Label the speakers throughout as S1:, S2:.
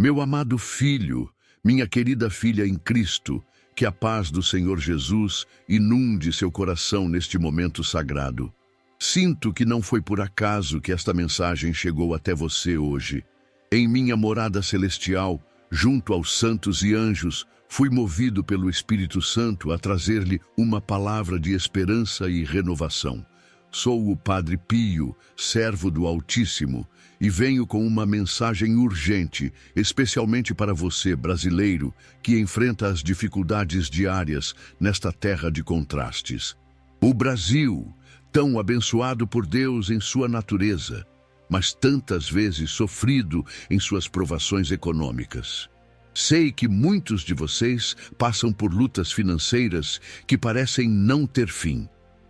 S1: Meu amado filho, minha querida filha em Cristo, que a paz do Senhor Jesus inunde seu coração neste momento sagrado. Sinto que não foi por acaso que esta mensagem chegou até você hoje. Em minha morada celestial, junto aos santos e anjos, fui movido pelo Espírito Santo a trazer-lhe uma palavra de esperança e renovação. Sou o Padre Pio, servo do Altíssimo, e venho com uma mensagem urgente, especialmente para você, brasileiro, que enfrenta as dificuldades diárias nesta terra de contrastes. O Brasil, tão abençoado por Deus em sua natureza, mas tantas vezes sofrido em suas provações econômicas. Sei que muitos de vocês passam por lutas financeiras que parecem não ter fim.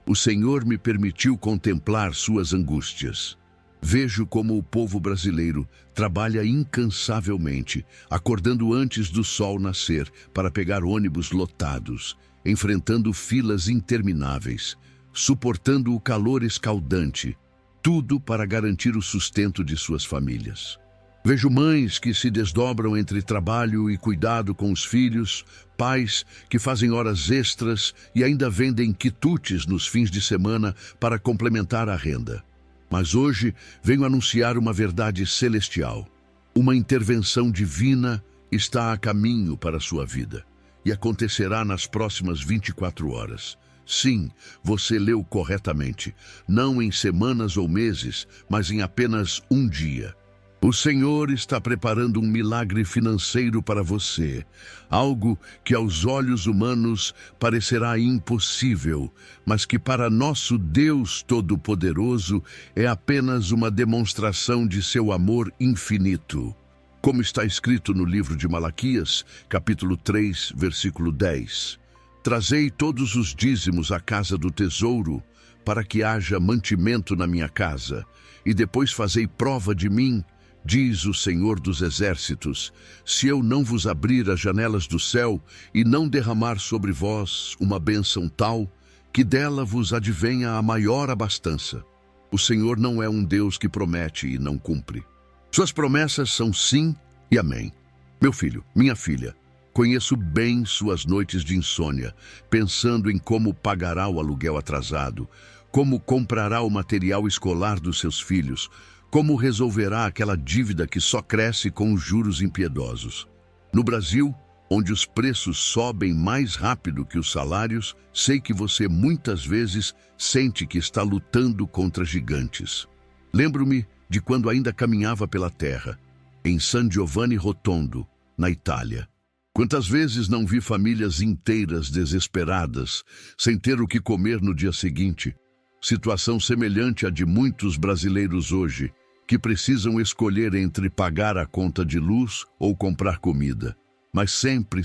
S1: O Senhor me permitiu contemplar suas angústias. Vejo como o povo brasileiro trabalha incansavelmente, acordando antes do sol nascer para pegar ônibus lotados, enfrentando filas intermináveis, suportando o calor escaldante, tudo para garantir o sustento de suas famílias. Vejo mães que se desdobram entre trabalho e cuidado com os filhos, pais que fazem horas extras e ainda vendem quitutes nos fins de semana para complementar a renda. Mas hoje venho anunciar uma verdade celestial. Uma intervenção divina está a caminho para a sua vida e acontecerá nas próximas 24 horas. Sim, você leu corretamente, não em semanas ou meses, mas em apenas um dia. O Senhor está preparando um milagre financeiro para você, algo que aos olhos humanos parecerá impossível, mas que para nosso Deus Todo-Poderoso é apenas uma demonstração de seu amor infinito. Como está escrito no livro de Malaquias, capítulo 3, versículo 10. Trazei todos os dízimos à casa do tesouro, para que haja mantimento na minha casa, e depois fazei prova de mim, diz o Senhor dos Exércitos, se eu não vos abrir as janelas do céu e não derramar sobre vós uma bênção tal, que dela vos advenha a maior abastança. O Senhor não é um Deus que promete e não cumpre. Suas promessas são sim e amém. Meu filho, minha filha, conheço bem suas noites de insônia, pensando em como pagará o aluguel atrasado, como comprará o material escolar dos seus filhos, como resolverá aquela dívida que só cresce com os juros impiedosos. No Brasil, onde os preços sobem mais rápido que os salários, sei que você muitas vezes sente que está lutando contra gigantes. Lembro-me de quando ainda caminhava pela terra, em San Giovanni Rotondo, na Itália. Quantas vezes não vi famílias inteiras desesperadas, sem ter o que comer no dia seguinte? Situação semelhante à de muitos brasileiros hoje, que precisam escolher entre pagar a conta de luz ou comprar comida. Mas sempre,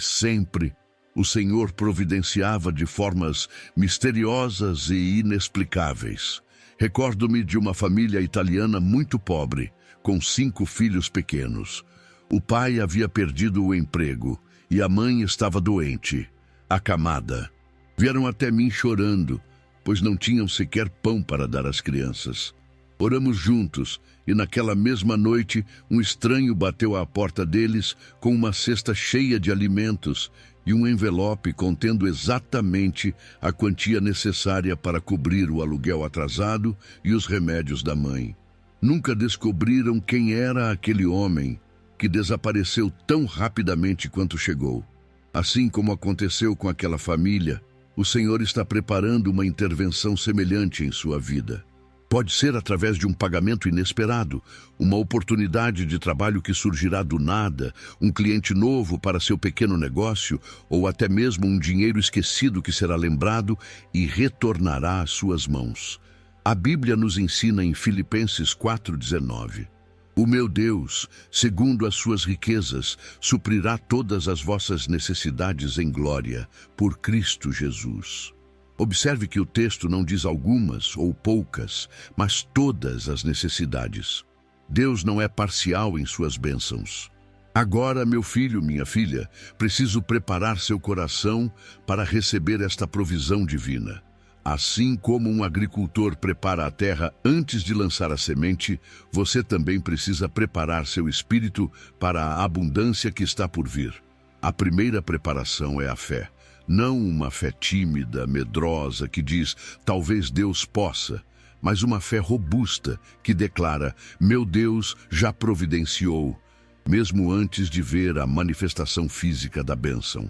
S1: o Senhor providenciava de formas misteriosas e inexplicáveis. Recordo-me de uma família italiana muito pobre, com 5 filhos pequenos. O pai havia perdido o emprego e a mãe estava doente, acamada. Vieram até mim chorando, pois não tinham sequer pão para dar às crianças. Oramos juntos, e naquela mesma noite um estranho bateu à porta deles com uma cesta cheia de alimentos e um envelope contendo exatamente a quantia necessária para cobrir o aluguel atrasado e os remédios da mãe. Nunca descobriram quem era aquele homem que desapareceu tão rapidamente quanto chegou. Assim como aconteceu com aquela família, o Senhor está preparando uma intervenção semelhante em sua vida. Pode ser através de um pagamento inesperado, uma oportunidade de trabalho que surgirá do nada, um cliente novo para seu pequeno negócio, ou até mesmo um dinheiro esquecido que será lembrado e retornará às suas mãos. A Bíblia nos ensina em Filipenses 4,19. O meu Deus, segundo as suas riquezas, suprirá todas as vossas necessidades em glória, por Cristo Jesus. Observe que o texto não diz algumas ou poucas, mas todas as necessidades. Deus não é parcial em suas bênçãos. Agora, meu filho, minha filha, preciso preparar seu coração para receber esta provisão divina. Assim como um agricultor prepara a terra antes de lançar a semente, você também precisa preparar seu espírito para a abundância que está por vir. A primeira preparação é a fé. Não uma fé tímida, medrosa, que diz, talvez Deus possa, mas uma fé robusta, que declara, meu Deus já providenciou, mesmo antes de ver a manifestação física da bênção.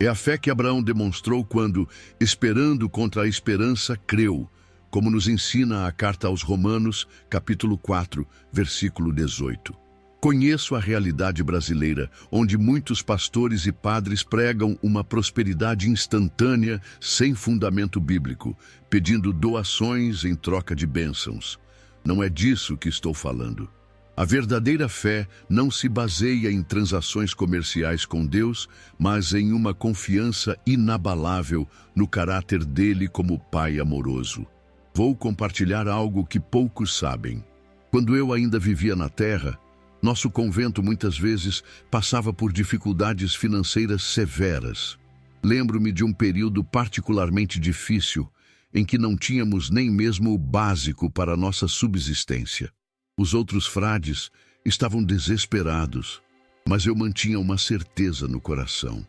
S1: É a fé que Abraão demonstrou quando, esperando contra a esperança, creu, como nos ensina a carta aos Romanos, capítulo 4, versículo 18. Conheço a realidade brasileira, onde muitos pastores e padres pregam uma prosperidade instantânea, sem fundamento bíblico, pedindo doações em troca de bênçãos. Não é disso que estou falando. A verdadeira fé não se baseia em transações comerciais com Deus, mas em uma confiança inabalável no caráter dele como Pai amoroso. Vou compartilhar algo que poucos sabem. Quando eu ainda vivia na Terra, nosso convento muitas vezes passava por dificuldades financeiras severas. Lembro-me de um período particularmente difícil, em que não tínhamos nem mesmo o básico para nossa subsistência. Os outros frades estavam desesperados, mas eu mantinha uma certeza no coração.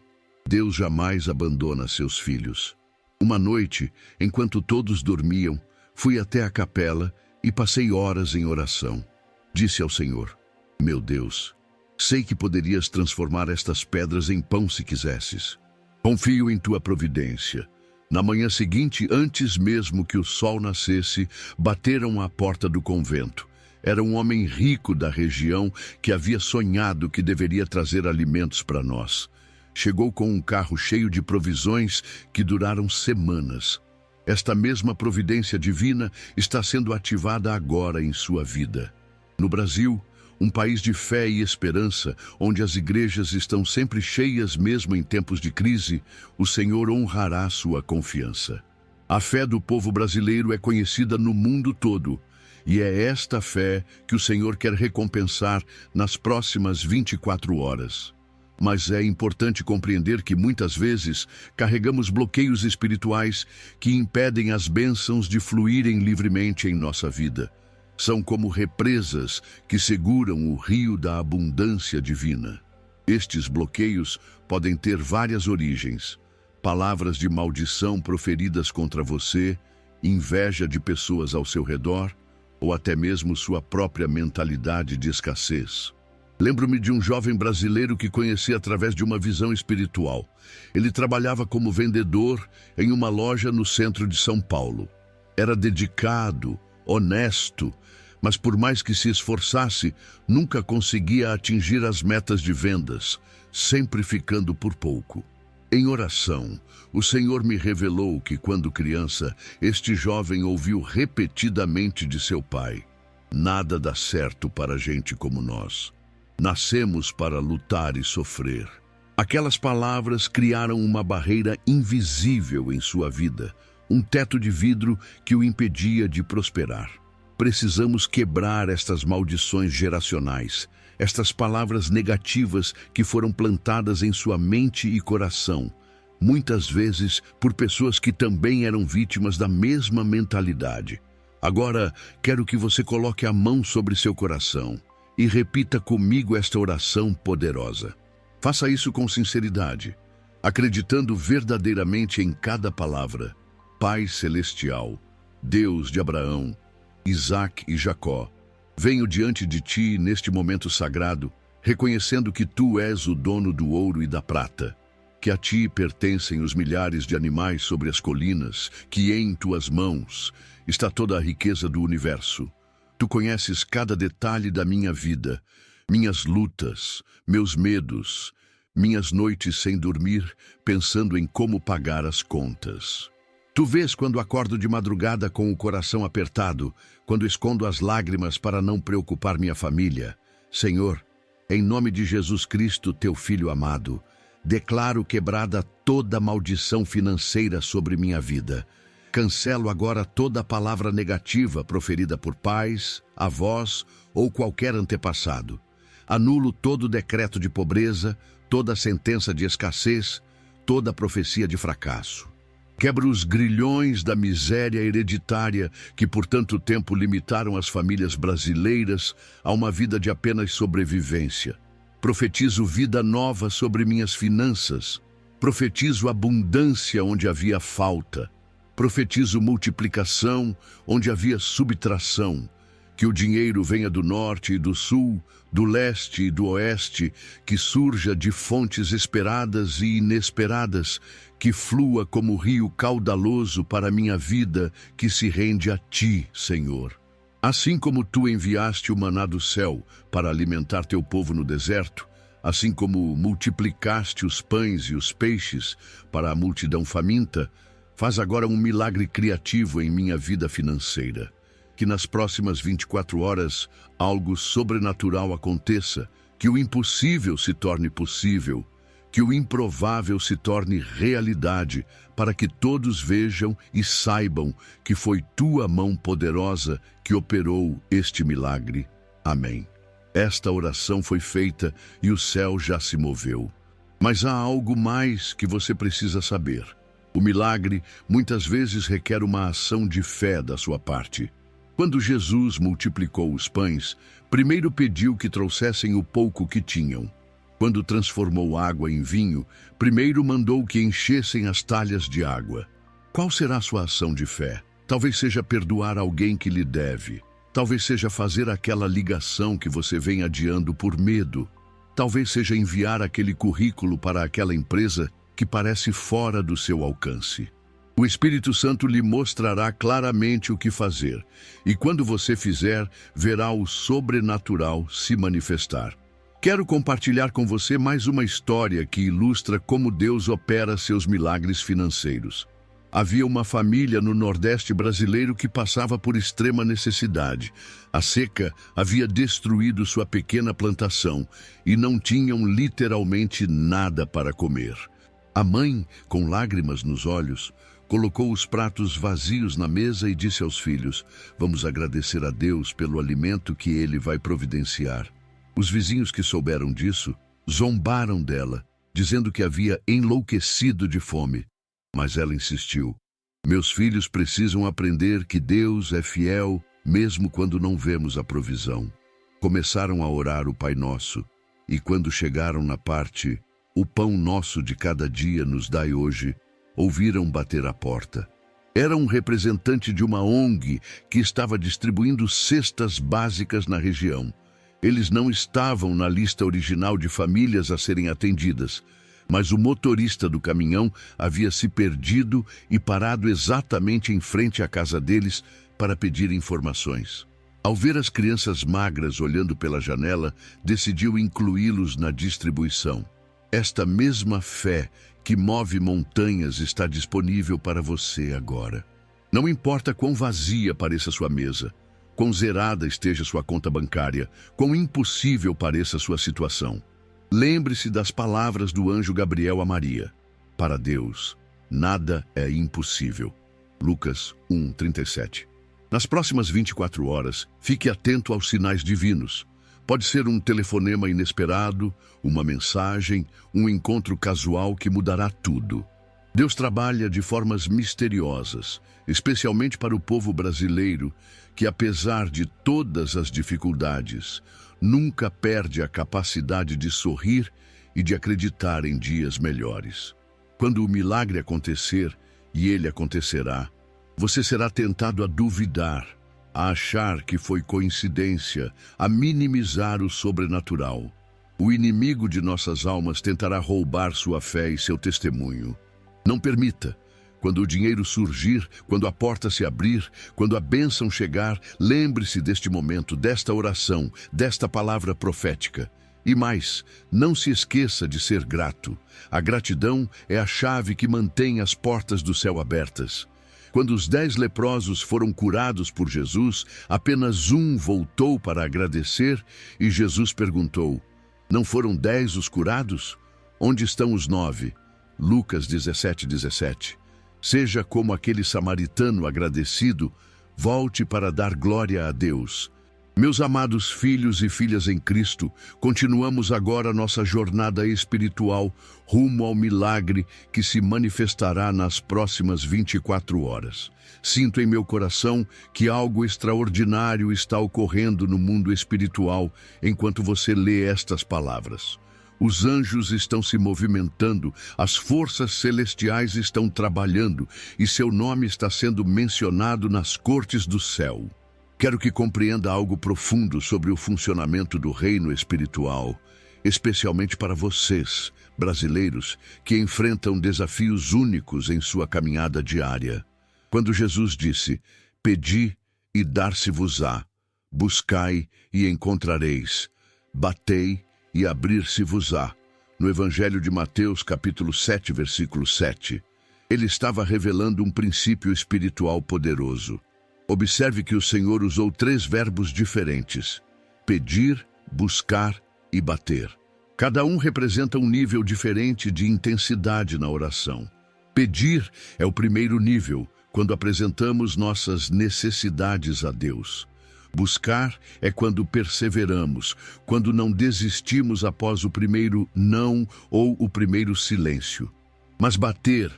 S1: Deus jamais abandona seus filhos. Uma noite, enquanto todos dormiam, fui até a capela e passei horas em oração. Disse ao Senhor, meu Deus, sei que poderias transformar estas pedras em pão se quisesses. Confio em tua providência. Na manhã seguinte, antes mesmo que o sol nascesse, bateram à porta do convento. Era um homem rico da região que havia sonhado que deveria trazer alimentos para nós. Chegou com um carro cheio de provisões que duraram semanas. Esta mesma providência divina está sendo ativada agora em sua vida. No Brasil, um país de fé e esperança, onde as igrejas estão sempre cheias mesmo em tempos de crise, o Senhor honrará sua confiança. A fé do povo brasileiro é conhecida no mundo todo, e é esta fé que o Senhor quer recompensar nas próximas 24 horas. Mas é importante compreender que muitas vezes carregamos bloqueios espirituais que impedem as bênçãos de fluírem livremente em nossa vida. São como represas que seguram o rio da abundância divina. Estes bloqueios podem ter várias origens: palavras de maldição proferidas contra você, inveja de pessoas ao seu redor, ou até mesmo sua própria mentalidade de escassez. Lembro-me de um jovem brasileiro que conheci através de uma visão espiritual. Ele trabalhava como vendedor em uma loja no centro de São Paulo. Era dedicado, honesto, mas por mais que se esforçasse, nunca conseguia atingir as metas de vendas, sempre ficando por pouco. Em oração, o Senhor me revelou que, quando criança, este jovem ouviu repetidamente de seu pai: nada dá certo para gente como nós. Nascemos para lutar e sofrer. Aquelas palavras criaram uma barreira invisível em sua vida, um teto de vidro que o impedia de prosperar. Precisamos quebrar estas maldições geracionais, estas palavras negativas que foram plantadas em sua mente e coração, muitas vezes por pessoas que também eram vítimas da mesma mentalidade. Agora, quero que você coloque a mão sobre seu coração e repita comigo esta oração poderosa. Faça isso com sinceridade, acreditando verdadeiramente em cada palavra. Pai Celestial, Deus de Abraão, Isaac e Jacó, venho diante de ti neste momento sagrado, reconhecendo que tu és o dono do ouro e da prata, que a ti pertencem os milhares de animais sobre as colinas, que em tuas mãos está toda a riqueza do universo. Tu conheces cada detalhe da minha vida, minhas lutas, meus medos, minhas noites sem dormir, pensando em como pagar as contas. Tu vês quando acordo de madrugada com o coração apertado, quando escondo as lágrimas para não preocupar minha família. Senhor, em nome de Jesus Cristo, teu Filho amado, declaro quebrada toda maldição financeira sobre minha vida. Cancelo agora toda palavra negativa proferida por pais, avós ou qualquer antepassado. Anulo todo decreto de pobreza, toda sentença de escassez, toda profecia de fracasso. Quebra os grilhões da miséria hereditária que por tanto tempo limitaram as famílias brasileiras a uma vida de apenas sobrevivência. Profetizo vida nova sobre minhas finanças. Profetizo abundância onde havia falta. Profetizo multiplicação onde havia subtração. Que o dinheiro venha do norte e do sul, do leste e do oeste, que surja de fontes esperadas e inesperadas, que flua como rio caudaloso para a minha vida, que se rende a ti, Senhor. Assim como tu enviaste o maná do céu para alimentar teu povo no deserto, assim como multiplicaste os pães e os peixes para a multidão faminta, faz agora um milagre criativo em minha vida financeira. Que nas próximas 24 horas algo sobrenatural aconteça, que o impossível se torne possível, que o improvável se torne realidade, para que todos vejam e saibam que foi tua mão poderosa que operou este milagre. Amém. Esta oração foi feita e o céu já se moveu. Mas há algo mais que você precisa saber. O milagre muitas vezes requer uma ação de fé da sua parte. Quando Jesus multiplicou os pães, primeiro pediu que trouxessem o pouco que tinham. Quando transformou água em vinho, primeiro mandou que enchessem as talhas de água. Qual será a sua ação de fé? Talvez seja perdoar alguém que lhe deve. Talvez seja fazer aquela ligação que você vem adiando por medo. Talvez seja enviar aquele currículo para aquela empresa que parece fora do seu alcance. O Espírito Santo lhe mostrará claramente o que fazer, e quando você fizer, verá o sobrenatural se manifestar. Quero compartilhar com você mais uma história que ilustra como Deus opera seus milagres financeiros. Havia uma família no Nordeste brasileiro que passava por extrema necessidade. A seca havia destruído sua pequena plantação e não tinham literalmente nada para comer. A mãe, com lágrimas nos olhos, colocou os pratos vazios na mesa e disse aos filhos: "Vamos agradecer a Deus pelo alimento que Ele vai providenciar." Os vizinhos que souberam disso zombaram dela, dizendo que havia enlouquecido de fome. Mas ela insistiu: "Meus filhos precisam aprender que Deus é fiel mesmo quando não vemos a provisão." Começaram a orar o Pai Nosso, e quando chegaram na parte "O pão nosso de cada dia nos dai hoje", ouviram bater à porta. Era um representante de uma ONG que estava distribuindo cestas básicas na região. Eles não estavam na lista original de famílias a serem atendidas, mas o motorista do caminhão havia se perdido e parado exatamente em frente à casa deles para pedir informações. Ao ver as crianças magras olhando pela janela, decidiu incluí-los na distribuição. Esta mesma fé que move montanhas está disponível para você agora. Não importa quão vazia pareça sua mesa, quão zerada esteja sua conta bancária, quão impossível pareça sua situação. Lembre-se das palavras do anjo Gabriel a Maria: "Para Deus, nada é impossível." Lucas 1:37. Nas próximas 24 horas, fique atento aos sinais divinos. Pode ser um telefonema inesperado, uma mensagem, um encontro casual que mudará tudo. Deus trabalha de formas misteriosas, especialmente para o povo brasileiro, que apesar de todas as dificuldades, nunca perde a capacidade de sorrir e de acreditar em dias melhores. Quando o milagre acontecer, e ele acontecerá, você será tentado a duvidar, a achar que foi coincidência, a minimizar o sobrenatural. O inimigo de nossas almas tentará roubar sua fé e seu testemunho. Não permita. Quando o dinheiro surgir, quando a porta se abrir, quando a bênção chegar, lembre-se deste momento, desta oração, desta palavra profética. E mais, não se esqueça de ser grato. A gratidão é a chave que mantém as portas do céu abertas. Quando os 10 leprosos foram curados por Jesus, apenas um voltou para agradecer e Jesus perguntou: "Não foram 10 os curados? Onde estão os 9? Lucas 17:17. Seja como aquele samaritano agradecido, volte para dar glória a Deus. Meus amados filhos e filhas em Cristo, continuamos agora nossa jornada espiritual rumo ao milagre que se manifestará nas próximas 24 horas. Sinto em meu coração que algo extraordinário está ocorrendo no mundo espiritual enquanto você lê estas palavras. Os anjos estão se movimentando, as forças celestiais estão trabalhando e seu nome está sendo mencionado nas cortes do céu. Quero que compreenda algo profundo sobre o funcionamento do reino espiritual, especialmente para vocês, brasileiros, que enfrentam desafios únicos em sua caminhada diária. Quando Jesus disse, pedi e dar-se-vos-á, buscai e encontrareis, batei e abrir-se-vos-á, no Evangelho de Mateus, capítulo 7, versículo 7, ele estava revelando um princípio espiritual poderoso. Observe que o Senhor usou 3 verbos diferentes: pedir, buscar e bater. Cada um representa um nível diferente de intensidade na oração. Pedir é o primeiro nível, quando apresentamos nossas necessidades a Deus. Buscar é quando perseveramos, quando não desistimos após o primeiro não ou o primeiro silêncio. Mas bater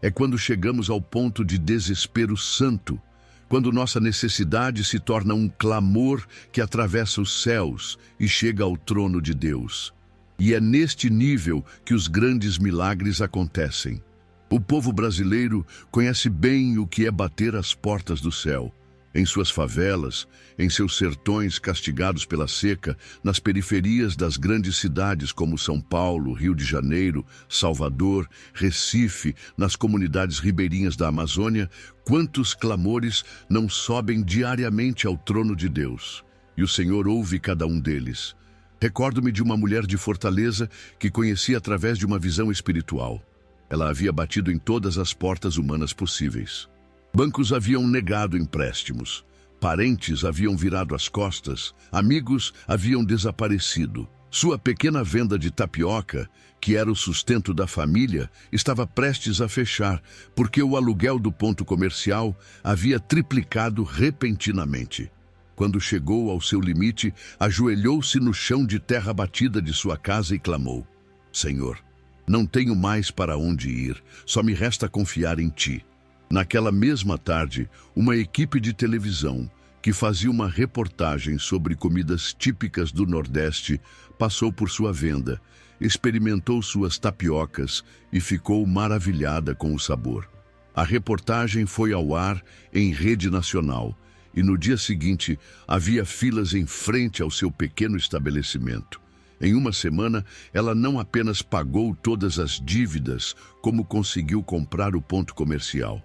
S1: é quando chegamos ao ponto de desespero santo, quando nossa necessidade se torna um clamor que atravessa os céus e chega ao trono de Deus. E é neste nível que os grandes milagres acontecem. O povo brasileiro conhece bem o que é bater as portas do céu. Em suas favelas, em seus sertões castigados pela seca, nas periferias das grandes cidades como São Paulo, Rio de Janeiro, Salvador, Recife, nas comunidades ribeirinhas da Amazônia, quantos clamores não sobem diariamente ao trono de Deus. E o Senhor ouve cada um deles. Recordo-me de uma mulher de Fortaleza que conheci através de uma visão espiritual. Ela havia batido em todas as portas humanas possíveis. Bancos haviam negado empréstimos, parentes haviam virado as costas, amigos haviam desaparecido. Sua pequena venda de tapioca, que era o sustento da família, estava prestes a fechar, porque o aluguel do ponto comercial havia triplicado repentinamente. Quando chegou ao seu limite, ajoelhou-se no chão de terra batida de sua casa e clamou: Senhor, não tenho mais para onde ir, só me resta confiar em Ti. Naquela mesma tarde, uma equipe de televisão, que fazia uma reportagem sobre comidas típicas do Nordeste, passou por sua venda, experimentou suas tapiocas e ficou maravilhada com o sabor. A reportagem foi ao ar em rede nacional e no dia seguinte havia filas em frente ao seu pequeno estabelecimento. Em uma semana, ela não apenas pagou todas as dívidas, como conseguiu comprar o ponto comercial.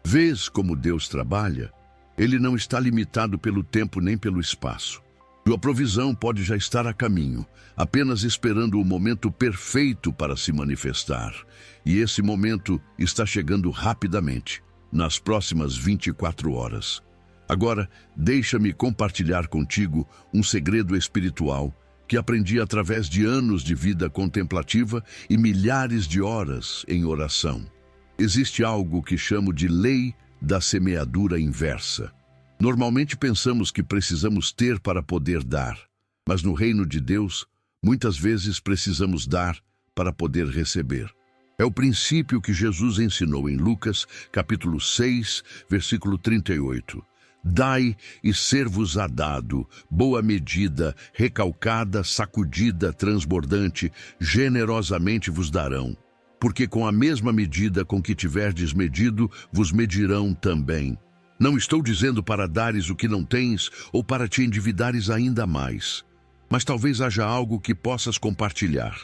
S1: Vês como Deus trabalha? Ele não está limitado pelo tempo nem pelo espaço. Sua provisão pode já estar a caminho, apenas esperando o momento perfeito para se manifestar. E esse momento está chegando rapidamente, nas próximas 24 horas. Agora, deixa-me compartilhar contigo um segredo espiritual que aprendi através de anos de vida contemplativa e milhares de horas em oração. Existe algo que chamo de lei da semeadura inversa. Normalmente pensamos que precisamos ter para poder dar, mas no reino de Deus, muitas vezes precisamos dar para poder receber. É o princípio que Jesus ensinou em Lucas, capítulo 6, versículo 38. Dai e ser-vos-á dado, boa medida, recalcada, sacudida, transbordante, generosamente vos darão. Porque com a mesma medida com que tiverdes medido, vos medirão também. Não estou dizendo para dares o que não tens ou para te endividares ainda mais. Mas talvez haja algo que possas compartilhar.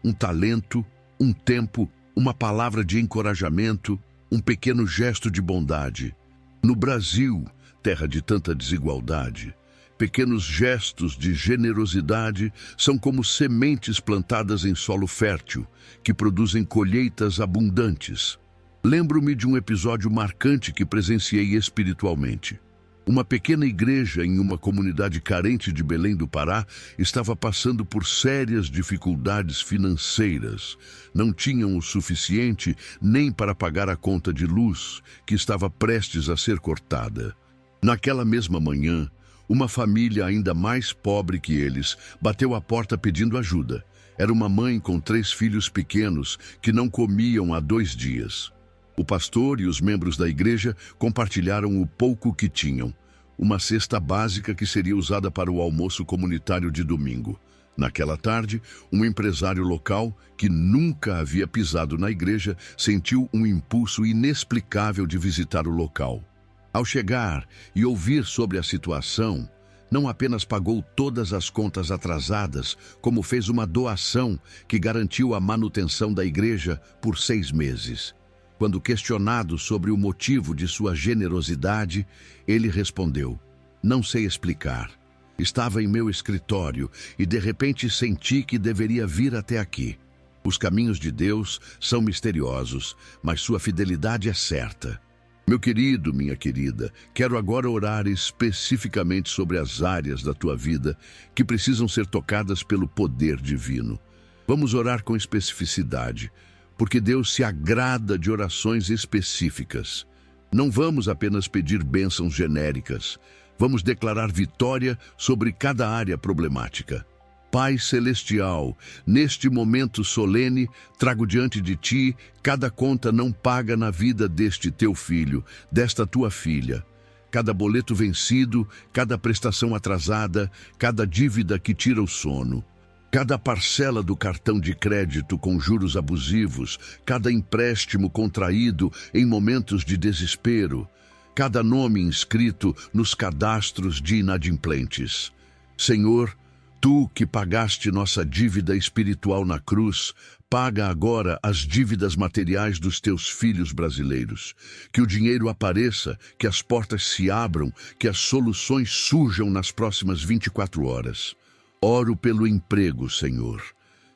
S1: Um talento, um tempo, uma palavra de encorajamento, um pequeno gesto de bondade. No Brasil, terra de tanta desigualdade, pequenos gestos de generosidade são como sementes plantadas em solo fértil, que produzem colheitas abundantes. Lembro-me de um episódio marcante que presenciei espiritualmente. Uma pequena igreja em uma comunidade carente de Belém do Pará estava passando por sérias dificuldades financeiras. Não tinham o suficiente nem para pagar a conta de luz, que estava prestes a ser cortada. Naquela mesma manhã, uma família ainda mais pobre que eles bateu à porta pedindo ajuda. Era uma mãe com 3 filhos pequenos que não comiam há 2 dias. O pastor e os membros da igreja compartilharam o pouco que tinham, uma cesta básica que seria usada para o almoço comunitário de domingo. Naquela tarde, um empresário local, que nunca havia pisado na igreja, sentiu um impulso inexplicável de visitar o local. Ao chegar e ouvir sobre a situação, não apenas pagou todas as contas atrasadas, como fez uma doação que garantiu a manutenção da igreja por 6 meses. Quando questionado sobre o motivo de sua generosidade, ele respondeu: "Não sei explicar. Estava em meu escritório e de repente senti que deveria vir até aqui. Os caminhos de Deus são misteriosos, mas sua fidelidade é certa." Meu querido, minha querida, quero agora orar especificamente sobre as áreas da tua vida que precisam ser tocadas pelo poder divino. Vamos orar com especificidade, porque Deus se agrada de orações específicas. Não vamos apenas pedir bênçãos genéricas, vamos declarar vitória sobre cada área problemática. Pai Celestial, neste momento solene, trago diante de Ti cada conta não paga na vida deste Teu filho, desta Tua filha. Cada boleto vencido, cada prestação atrasada, cada dívida que tira o sono. Cada parcela do cartão de crédito com juros abusivos, cada empréstimo contraído em momentos de desespero, cada nome inscrito nos cadastros de inadimplentes. Senhor, Tu que pagaste nossa dívida espiritual na cruz, paga agora as dívidas materiais dos teus filhos brasileiros. Que o dinheiro apareça, que as portas se abram, que as soluções surjam nas próximas 24 horas. Oro pelo emprego, Senhor.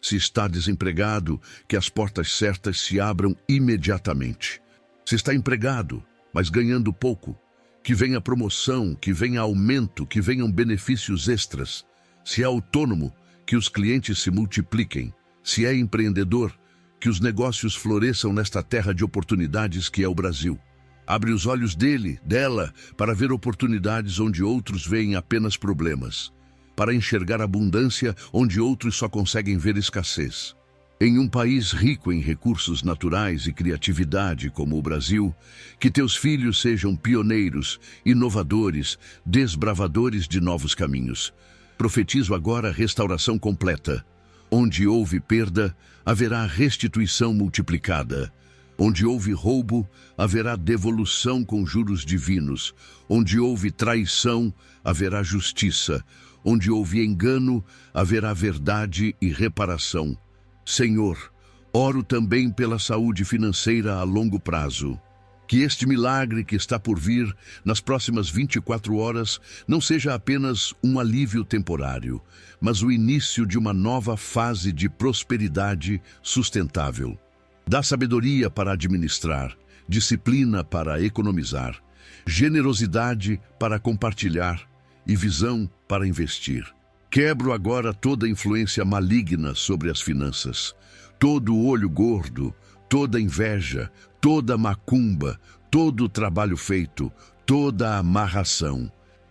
S1: Se está desempregado, que as portas certas se abram imediatamente. Se está empregado, mas ganhando pouco, que venha promoção, que venha aumento, que venham benefícios extras. Se é autônomo, que os clientes se multipliquem. Se é empreendedor, que os negócios floresçam nesta terra de oportunidades que é o Brasil. Abre os olhos dele, dela, para ver oportunidades onde outros veem apenas problemas. Para enxergar abundância onde outros só conseguem ver escassez. Em um país rico em recursos naturais e criatividade como o Brasil, que teus filhos sejam pioneiros, inovadores, desbravadores de novos caminhos. Profetizo agora restauração completa. Onde houve perda, haverá restituição multiplicada. Onde houve roubo, haverá devolução com juros divinos. Onde houve traição, haverá justiça. Onde houve engano, haverá verdade e reparação. Senhor, oro também pela saúde financeira a longo prazo. Que este milagre que está por vir nas próximas 24 horas não seja apenas um alívio temporário, mas o início de uma nova fase de prosperidade sustentável. Dá sabedoria para administrar, disciplina para economizar, generosidade para compartilhar e visão para investir. Quebro agora toda influência maligna sobre as finanças, todo o olho gordo, toda inveja, toda macumba, todo o trabalho feito, toda a amarração.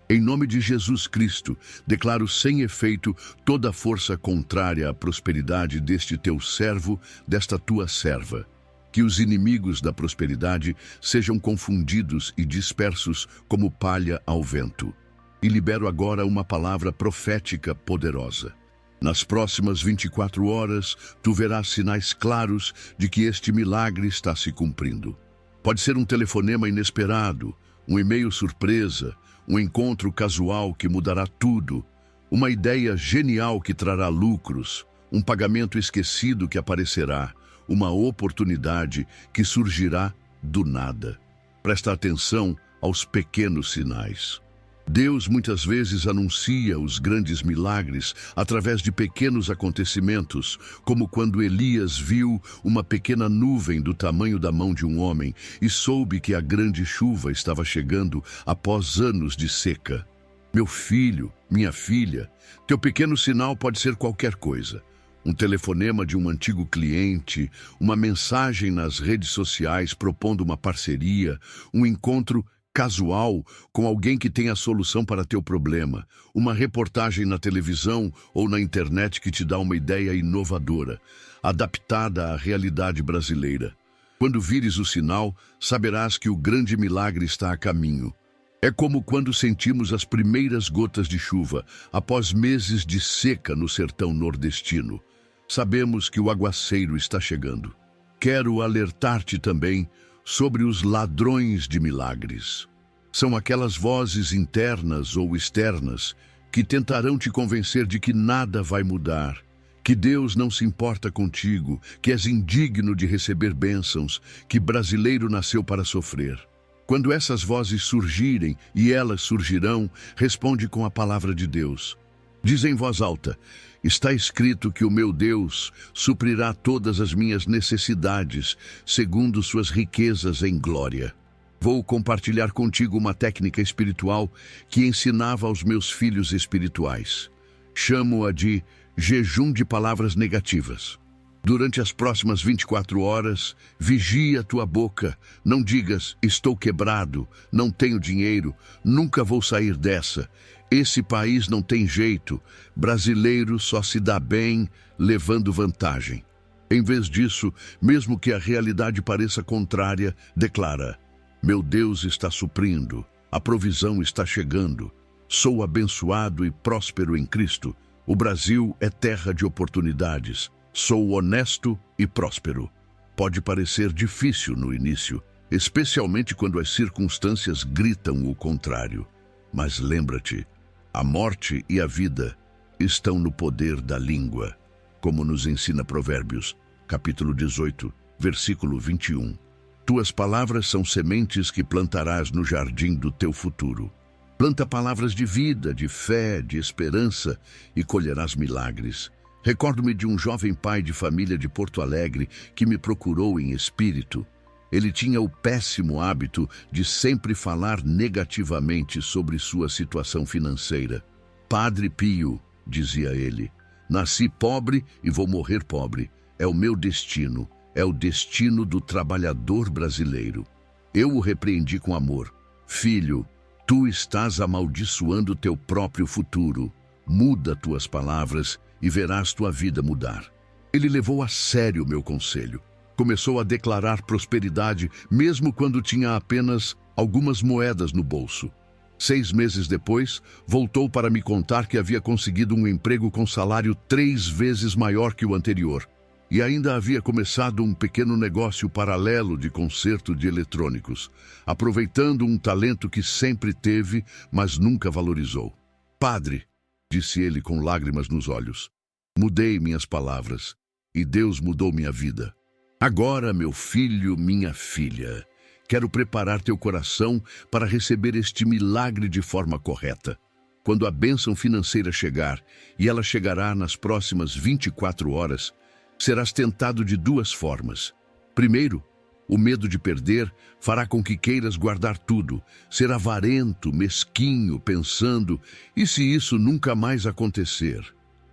S1: Em nome de Jesus Cristo, declaro sem efeito toda a força contrária à prosperidade deste teu servo, desta tua serva. Que os inimigos da prosperidade sejam confundidos e dispersos como palha ao vento. E libero agora uma palavra profética poderosa. Nas próximas 24 horas, tu verás sinais claros de que este milagre está se cumprindo. Pode ser um telefonema inesperado, um e-mail surpresa, um encontro casual que mudará tudo, uma ideia genial que trará lucros, um pagamento esquecido que aparecerá, uma oportunidade que surgirá do nada. Presta atenção aos pequenos sinais. Deus muitas vezes anuncia os grandes milagres através de pequenos acontecimentos, como quando Elias viu uma pequena nuvem do tamanho da mão de um homem e soube que a grande chuva estava chegando após anos de seca. Meu filho, minha filha, teu pequeno sinal pode ser qualquer coisa. Um telefonema de um antigo cliente, uma mensagem nas redes sociais propondo uma parceria, um encontro casual com alguém que tem a solução para teu problema, uma reportagem na televisão ou na internet que te dá uma ideia inovadora, adaptada à realidade brasileira. Quando vires o sinal, saberás que o grande milagre está a caminho. É como quando sentimos as primeiras gotas de chuva, após meses de seca no sertão nordestino. Sabemos que o aguaceiro está chegando. Quero alertar-te também sobre os ladrões de milagres. São aquelas vozes internas ou externas que tentarão te convencer de que nada vai mudar, que Deus não se importa contigo, que és indigno de receber bênçãos, que brasileiro nasceu para sofrer. Quando essas vozes surgirem, e elas surgirão, responde com a palavra de Deus. Diz em voz alta: está escrito que o meu Deus suprirá todas as minhas necessidades, segundo suas riquezas em glória. Vou compartilhar contigo uma técnica espiritual que ensinava aos meus filhos espirituais. Chamo-a de jejum de palavras negativas. Durante as próximas 24 horas, vigia tua boca. Não digas: estou quebrado, não tenho dinheiro, nunca vou sair dessa. Esse país não tem jeito, brasileiro só se dá bem levando vantagem. Em vez disso, mesmo que a realidade pareça contrária, declara: meu Deus está suprindo, a provisão está chegando, sou abençoado e próspero em Cristo. O Brasil é terra de oportunidades, sou honesto e próspero. Pode parecer difícil no início, especialmente quando as circunstâncias gritam o contrário. Mas lembra-te, a morte e a vida estão no poder da língua, como nos ensina Provérbios, capítulo 18, versículo 21. Tuas palavras são sementes que plantarás no jardim do teu futuro. Planta palavras de vida, de fé, de esperança e colherás milagres. Recordo-me de um jovem pai de família de Porto Alegre que me procurou em espírito. Ele tinha o péssimo hábito de sempre falar negativamente sobre sua situação financeira. Padre Pio, dizia ele, nasci pobre e vou morrer pobre. É o meu destino, é o destino do trabalhador brasileiro. Eu o repreendi com amor. Filho, tu estás amaldiçoando teu próprio futuro. Muda tuas palavras e verás tua vida mudar. Ele levou a sério o meu conselho. Começou a declarar prosperidade, mesmo quando tinha apenas algumas moedas no bolso. 6 meses depois, voltou para me contar que havia conseguido um emprego com salário 3 vezes maior que o anterior. E ainda havia começado um pequeno negócio paralelo de conserto de eletrônicos, aproveitando um talento que sempre teve, mas nunca valorizou. Padre, disse ele com lágrimas nos olhos, mudei minhas palavras, e Deus mudou minha vida. Agora, meu filho, minha filha, quero preparar teu coração para receber este milagre de forma correta. Quando a bênção financeira chegar, e ela chegará nas próximas 24 horas, serás tentado de 2 formas. Primeiro, o medo de perder fará com que queiras guardar tudo, ser avarento, mesquinho, pensando: e se isso nunca mais acontecer?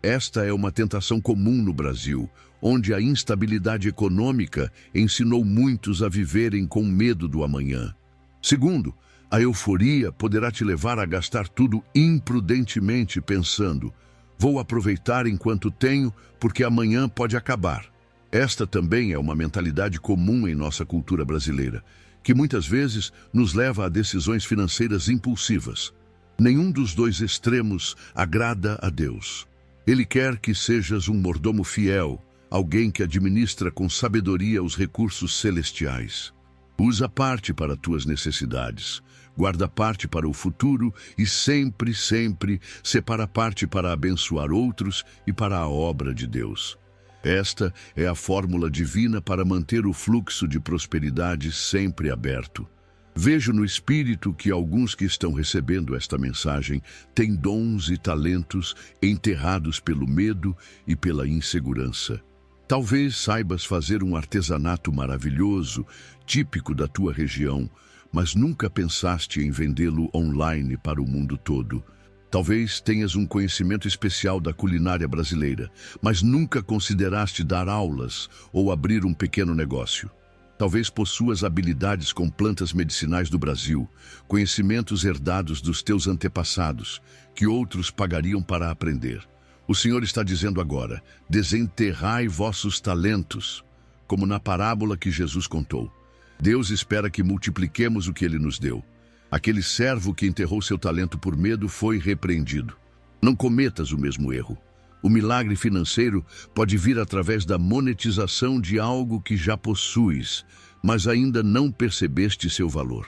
S1: Esta é uma tentação comum no Brasil, onde a instabilidade econômica ensinou muitos a viverem com medo do amanhã. Segundo, a euforia poderá te levar a gastar tudo imprudentemente, pensando: vou aproveitar enquanto tenho, porque amanhã pode acabar. Esta também é uma mentalidade comum em nossa cultura brasileira, que muitas vezes nos leva a decisões financeiras impulsivas. Nenhum dos 2 extremos agrada a Deus. Ele quer que sejas um mordomo fiel, alguém que administra com sabedoria os recursos celestiais. Usa parte para tuas necessidades, guarda parte para o futuro e sempre, sempre separa parte para abençoar outros e para a obra de Deus. Esta é a fórmula divina para manter o fluxo de prosperidade sempre aberto. Vejo no Espírito que alguns que estão recebendo esta mensagem têm dons e talentos enterrados pelo medo e pela insegurança. Talvez saibas fazer um artesanato maravilhoso, típico da tua região, mas nunca pensaste em vendê-lo online para o mundo todo. Talvez tenhas um conhecimento especial da culinária brasileira, mas nunca consideraste dar aulas ou abrir um pequeno negócio. Talvez possuas habilidades com plantas medicinais do Brasil, conhecimentos herdados dos teus antepassados, que outros pagariam para aprender. O Senhor está dizendo agora: desenterrai vossos talentos, como na parábola que Jesus contou. Deus espera que multipliquemos o que Ele nos deu. Aquele servo que enterrou seu talento por medo foi repreendido. Não cometas o mesmo erro. O milagre financeiro pode vir através da monetização de algo que já possuis, mas ainda não percebeste seu valor.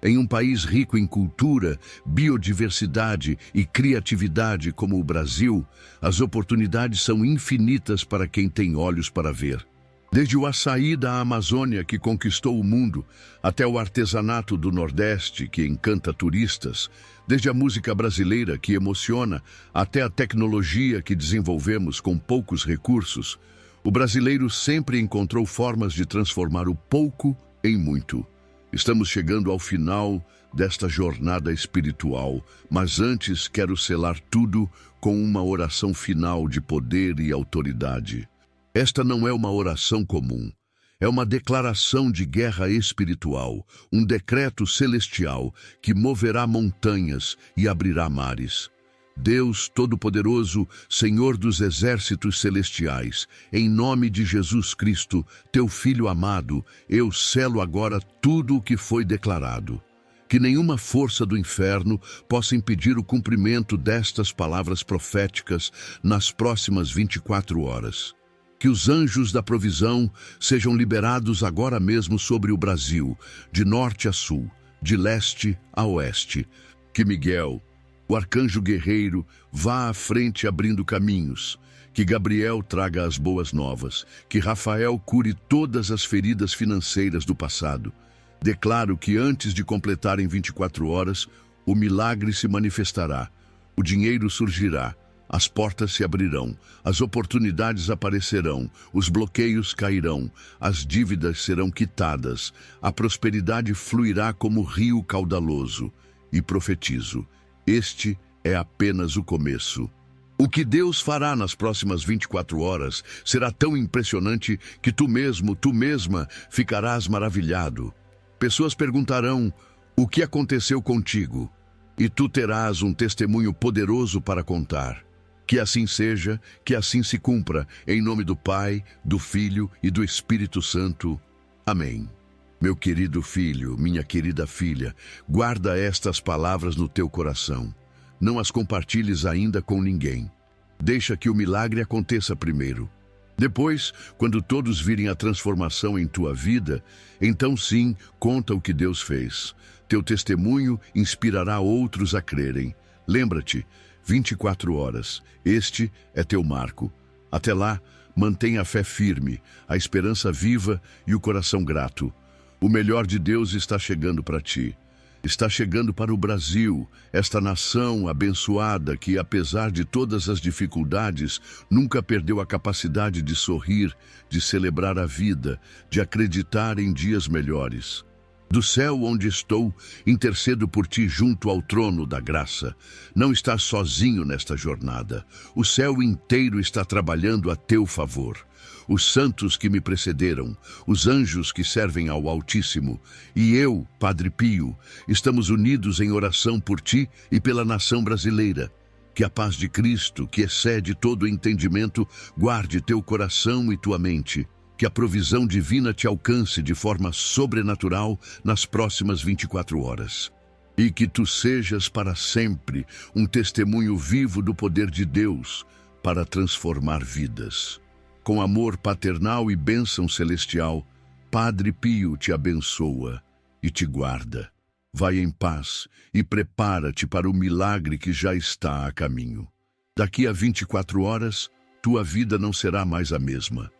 S1: Em um país rico em cultura, biodiversidade e criatividade como o Brasil, as oportunidades são infinitas para quem tem olhos para ver. Desde o açaí da Amazônia, que conquistou o mundo, até o artesanato do Nordeste, que encanta turistas, desde a música brasileira, que emociona, até a tecnologia que desenvolvemos com poucos recursos, o brasileiro sempre encontrou formas de transformar o pouco em muito. Estamos chegando ao final desta jornada espiritual, mas antes quero selar tudo com uma oração final de poder e autoridade. Esta não é uma oração comum. É uma declaração de guerra espiritual, um decreto celestial que moverá montanhas e abrirá mares. Deus Todo-Poderoso, Senhor dos exércitos celestiais, em nome de Jesus Cristo, teu Filho amado, eu selo agora tudo o que foi declarado. Que nenhuma força do inferno possa impedir o cumprimento destas palavras proféticas nas próximas 24 horas. Que os anjos da provisão sejam liberados agora mesmo sobre o Brasil, de norte a sul, de leste a oeste. Que Miguel, o arcanjo guerreiro, vá à frente abrindo caminhos. Que Gabriel traga as boas novas. Que Rafael cure todas as feridas financeiras do passado. Declaro que antes de completarem 24 horas, o milagre se manifestará. O dinheiro surgirá. As portas se abrirão, as oportunidades aparecerão, os bloqueios cairão, as dívidas serão quitadas, a prosperidade fluirá como rio caudaloso. E profetizo, este é apenas o começo. O que Deus fará nas próximas 24 horas será tão impressionante que tu mesma ficarás maravilhado. Pessoas perguntarão: o que aconteceu contigo? E tu terás um testemunho poderoso para contar. Que assim seja, que assim se cumpra, em nome do Pai, do Filho e do Espírito Santo. Amém. Meu querido filho, minha querida filha, guarda estas palavras no teu coração. Não as compartilhes ainda com ninguém. Deixa que o milagre aconteça primeiro. Depois, quando todos virem a transformação em tua vida, então sim, conta o que Deus fez. Teu testemunho inspirará outros a crerem. Lembra-te, 24 horas, este é teu marco. Até lá, mantenha a fé firme, a esperança viva e o coração grato. O melhor de Deus está chegando para ti. Está chegando para o Brasil, esta nação abençoada que, apesar de todas as dificuldades, nunca perdeu a capacidade de sorrir, de celebrar a vida, de acreditar em dias melhores. Do céu onde estou, intercedo por ti junto ao trono da graça. Não estás sozinho nesta jornada. O céu inteiro está trabalhando a teu favor. Os santos que me precederam, os anjos que servem ao Altíssimo, e eu, Padre Pio, estamos unidos em oração por ti e pela nação brasileira. Que a paz de Cristo, que excede todo entendimento, guarde teu coração e tua mente. Que a provisão divina te alcance de forma sobrenatural nas próximas 24 horas. E que tu sejas para sempre um testemunho vivo do poder de Deus para transformar vidas. Com amor paternal e bênção celestial, Padre Pio te abençoa e te guarda. Vai em paz e prepara-te para o milagre que já está a caminho. Daqui a 24 horas, tua vida não será mais a mesma.